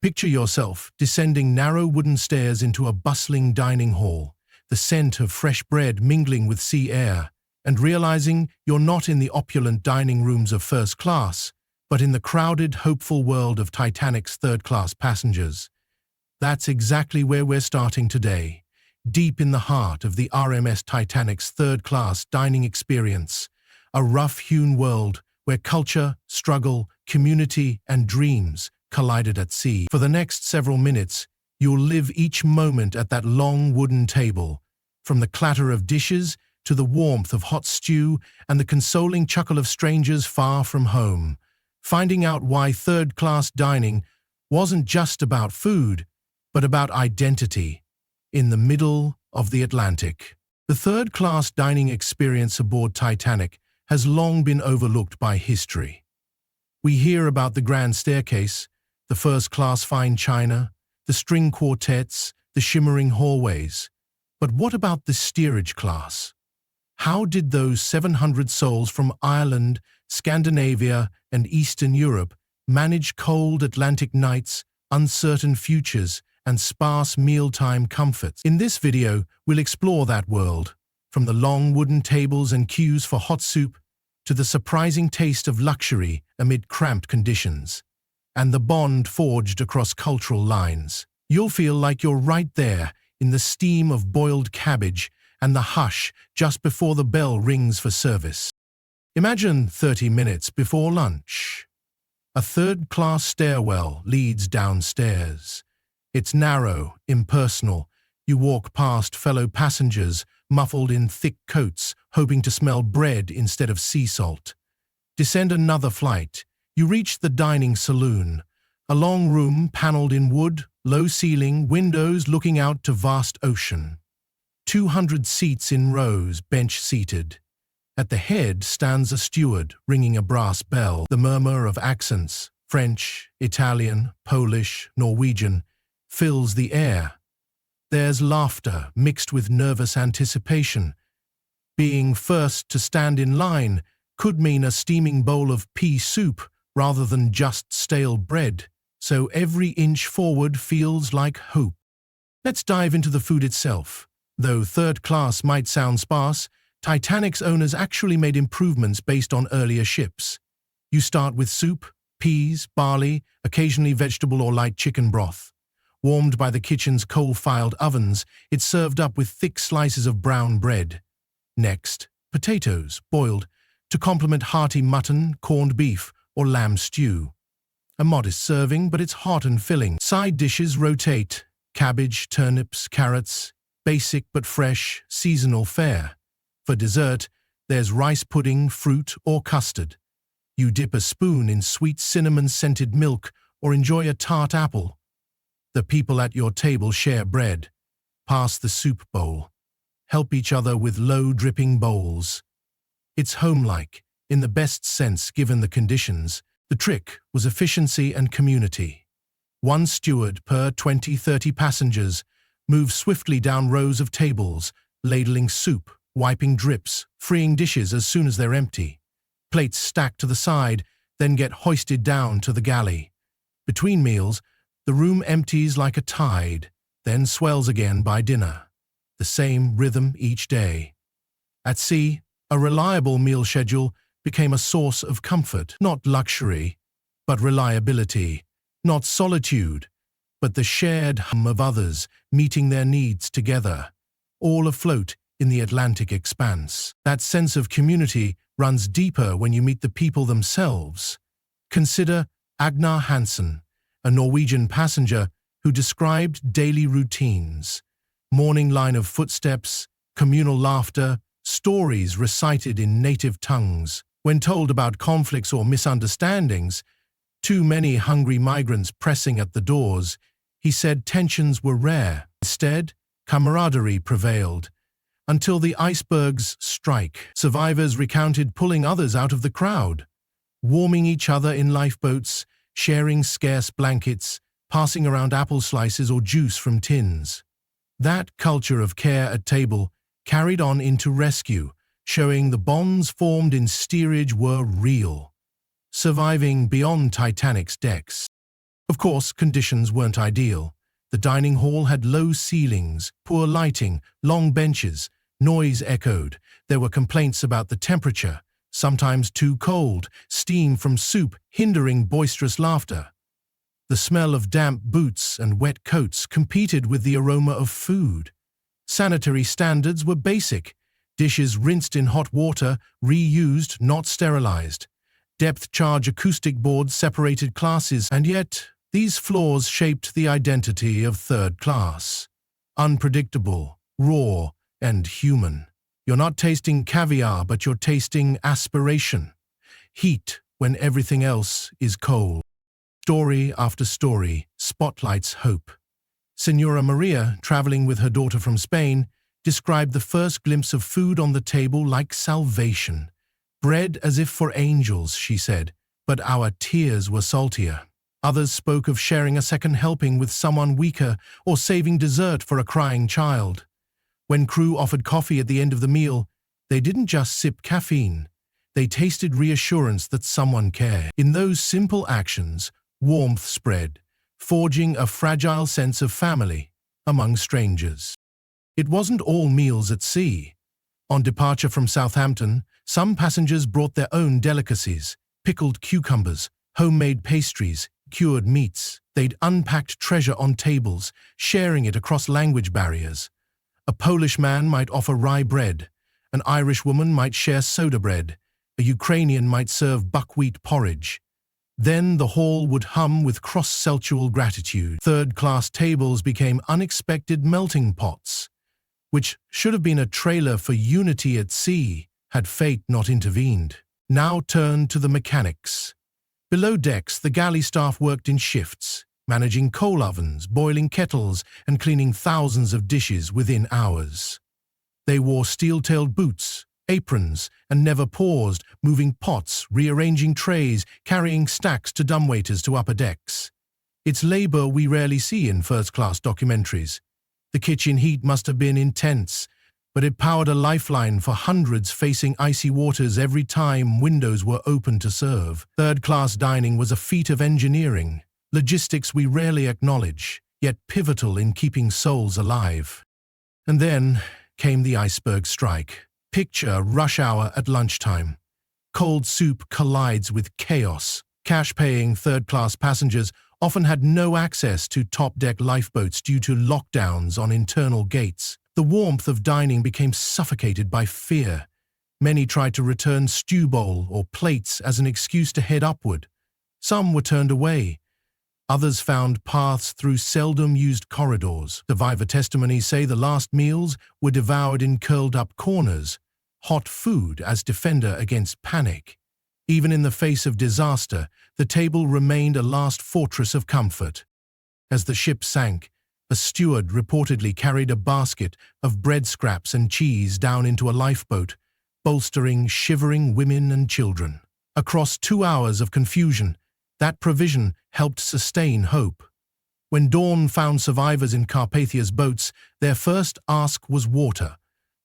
Picture yourself descending narrow wooden stairs into a bustling dining hall, the scent of fresh bread mingling with sea air, and realizing you're not in the opulent dining rooms of first class, but in the crowded, hopeful world of Titanic's third-class passengers. That's exactly where we're starting today, deep in the heart of the RMS Titanic's third-class dining experience, a rough-hewn world where culture, struggle, community, and dreams collided at sea. For the next several minutes, you'll live each moment at that long wooden table, from the clatter of dishes to the warmth of hot stew and the consoling chuckle of strangers far from home, finding out why third-class dining wasn't just about food, but about identity in the middle of the Atlantic. The third-class dining experience aboard Titanic has long been overlooked by history. We hear about the grand staircase, the first-class fine china, the string quartets, the shimmering hallways. But what about the steerage class? How did those 700 souls from Ireland, Scandinavia, and Eastern Europe manage cold Atlantic nights, uncertain futures, and sparse mealtime comforts? In this video, we'll explore that world, from the long wooden tables and queues for hot soup to the surprising taste of luxury amid cramped conditions, and the bond forged across cultural lines. You'll feel like you're right there in the steam of boiled cabbage and the hush just before the bell rings for service. Imagine 30 minutes before lunch. A third-class stairwell leads downstairs. It's narrow, impersonal. You walk past fellow passengers, muffled in thick coats, hoping to smell bread instead of sea salt. Descend another flight. You reach the dining saloon, a long room paneled in wood, low ceiling, windows looking out to vast ocean. 200 seats in rows, bench-seated. At the head stands a steward, ringing a brass bell. The murmur of accents, French, Italian, Polish, Norwegian, fills the air. There's laughter mixed with nervous anticipation. Being first to stand in line could mean a steaming bowl of pea soup rather than just stale bread, so every inch forward feels like hope. Let's dive into the food itself. Though third class might sound sparse, Titanic's owners actually made improvements based on earlier ships. You start with soup, peas, barley, occasionally vegetable or light chicken broth. Warmed by the kitchen's coal-fired ovens, it's served up with thick slices of brown bread. Next, potatoes, boiled, to complement hearty mutton, corned beef, or lamb stew. A modest serving, but it's hot and filling. Side dishes rotate: cabbage, turnips, carrots, basic but fresh, seasonal fare. For dessert, there's rice pudding, fruit, or custard. You dip a spoon in sweet cinnamon-scented milk or enjoy a tart apple. The people at your table share bread, pass the soup bowl, help each other with low-dripping bowls. It's homelike, in the best sense given the conditions. The trick was efficiency and community. One steward per 20-30 passengers moves swiftly down rows of tables, ladling soup, wiping drips, freeing dishes as soon as they're empty. Plates stacked to the side, then get hoisted down to the galley. Between meals, the room empties like a tide, then swells again by dinner. The same rhythm each day. At sea, a reliable meal schedule became a source of comfort, not luxury, but reliability, not solitude, but the shared hum of others meeting their needs together, all afloat in the Atlantic expanse. That sense of community runs deeper when you meet the people themselves. Consider Agnar Hansen, a Norwegian passenger who described daily routines: morning line of footsteps, communal laughter, stories recited in native tongues. When told about conflicts or misunderstandings, too many hungry migrants pressing at the doors, he said tensions were rare. Instead, camaraderie prevailed. Until the icebergs strike, survivors recounted pulling others out of the crowd, warming each other in lifeboats, sharing scarce blankets, passing around apple slices or juice from tins. That culture of care at table carried on into rescue, showing the bonds formed in steerage were real, surviving beyond Titanic's decks. Of course, conditions weren't ideal. The dining hall had low ceilings, poor lighting, long benches, noise echoed. There were complaints about the temperature, sometimes too cold, steam from soup hindering boisterous laughter. The smell of damp boots and wet coats competed with the aroma of food. Sanitary standards were basic. Dishes rinsed in hot water, reused, not sterilized. Depth charge acoustic boards separated classes, and yet these flaws shaped the identity of third class. Unpredictable, raw, and human. You're not tasting caviar, but you're tasting aspiration. Heat when everything else is cold. Story after story spotlights hope. Senora Maria, traveling with her daughter from Spain, described the first glimpse of food on the table like salvation. Bread as if for angels, she said, but our tears were saltier. Others spoke of sharing a second helping with someone weaker or saving dessert for a crying child. When crew offered coffee at the end of the meal, they didn't just sip caffeine. They tasted reassurance that someone cared. In those simple actions, warmth spread, forging a fragile sense of family among strangers. It wasn't all meals at sea. On departure from Southampton, some passengers brought their own delicacies, pickled cucumbers, homemade pastries, cured meats. They'd unpacked treasure on tables, sharing it across language barriers. A Polish man might offer rye bread, an Irish woman might share soda bread, a Ukrainian might serve buckwheat porridge. Then the hall would hum with cross-cultural gratitude. Third-class tables became unexpected melting pots, which should have been a trailer for unity at sea had fate not intervened. Now turned to the mechanics. Below decks, the galley staff worked in shifts, managing coal ovens, boiling kettles, and cleaning thousands of dishes within hours. They wore steel-tailed boots, aprons, and never paused, moving pots, rearranging trays, carrying stacks to dumbwaiters to upper decks. It's labor we rarely see in first-class documentaries. The kitchen heat must have been intense, but it powered a lifeline for hundreds facing icy waters every time windows were open to serve. Third-class dining was a feat of engineering, logistics we rarely acknowledge, yet pivotal in keeping souls alive. And then came the iceberg strike. Picture rush hour at lunchtime. Cold soup collides with chaos. Cash-paying third-class passengers often had no access to top-deck lifeboats due to lockdowns on internal gates. The warmth of dining became suffocated by fear. Many tried to return stew bowl or plates as an excuse to head upward. Some were turned away. Others found paths through seldom-used corridors. Survivor testimonies say the last meals were devoured in curled-up corners, hot food as defender against panic. Even in the face of disaster, the table remained a last fortress of comfort. As the ship sank, a steward reportedly carried a basket of bread scraps and cheese down into a lifeboat, bolstering shivering women and children. Across 2 hours of confusion, that provision helped sustain hope. When dawn found survivors in Carpathia's boats, their first ask was water,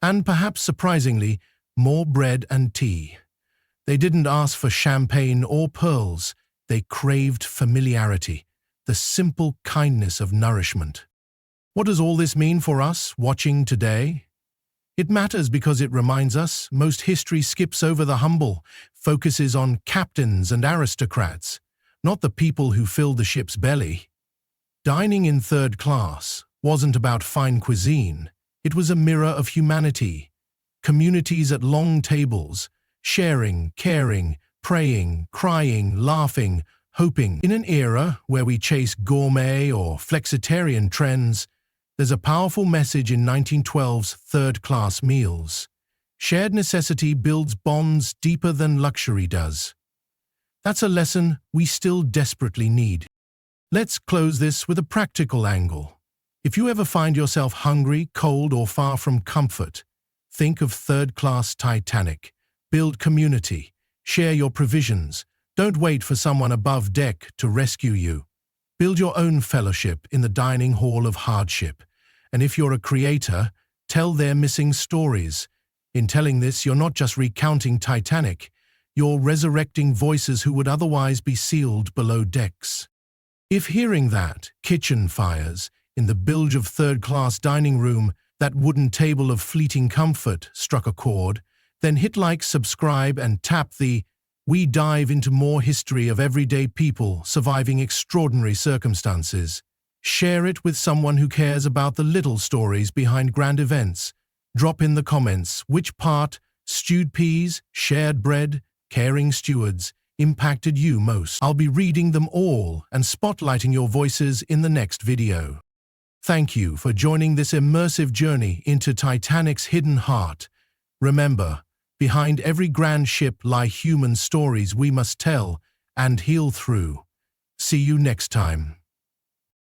and perhaps surprisingly, more bread and tea. They didn't ask for champagne or pearls, they craved familiarity, the simple kindness of nourishment. What does all this mean for us watching today? It matters because it reminds us most history skips over the humble, focuses on captains and aristocrats, not the people who filled the ship's belly. Dining in third class wasn't about fine cuisine, it was a mirror of humanity. Communities at long tables, sharing, caring, praying, crying, laughing, hoping. In an era where we chase gourmet or flexitarian trends, there's a powerful message in 1912's third-class meals. Shared necessity builds bonds deeper than luxury does. That's a lesson we still desperately need. Let's close this with a practical angle. If you ever find yourself hungry, cold, or far from comfort, think of third-class Titanic. Build community. Share your provisions. Don't wait for someone above deck to rescue you. Build your own fellowship in the dining hall of hardship. And if you're a creator, tell their missing stories. In telling this, you're not just recounting Titanic, you're resurrecting voices who would otherwise be sealed below decks. If hearing that kitchen fires in the bilge of third-class dining room, that wooden table of fleeting comfort struck a chord, then hit like, subscribe, and tap the We dive into more history of everyday people surviving extraordinary circumstances. Share it with someone who cares about the little stories behind grand events. Drop in the comments which part, stewed peas, shared bread, caring stewards, impacted you most. I'll be reading them all and spotlighting your voices in the next video. Thank you for joining this immersive journey into Titanic's hidden heart. Remember, behind every grand ship lie human stories we must tell and heal through. See you next time.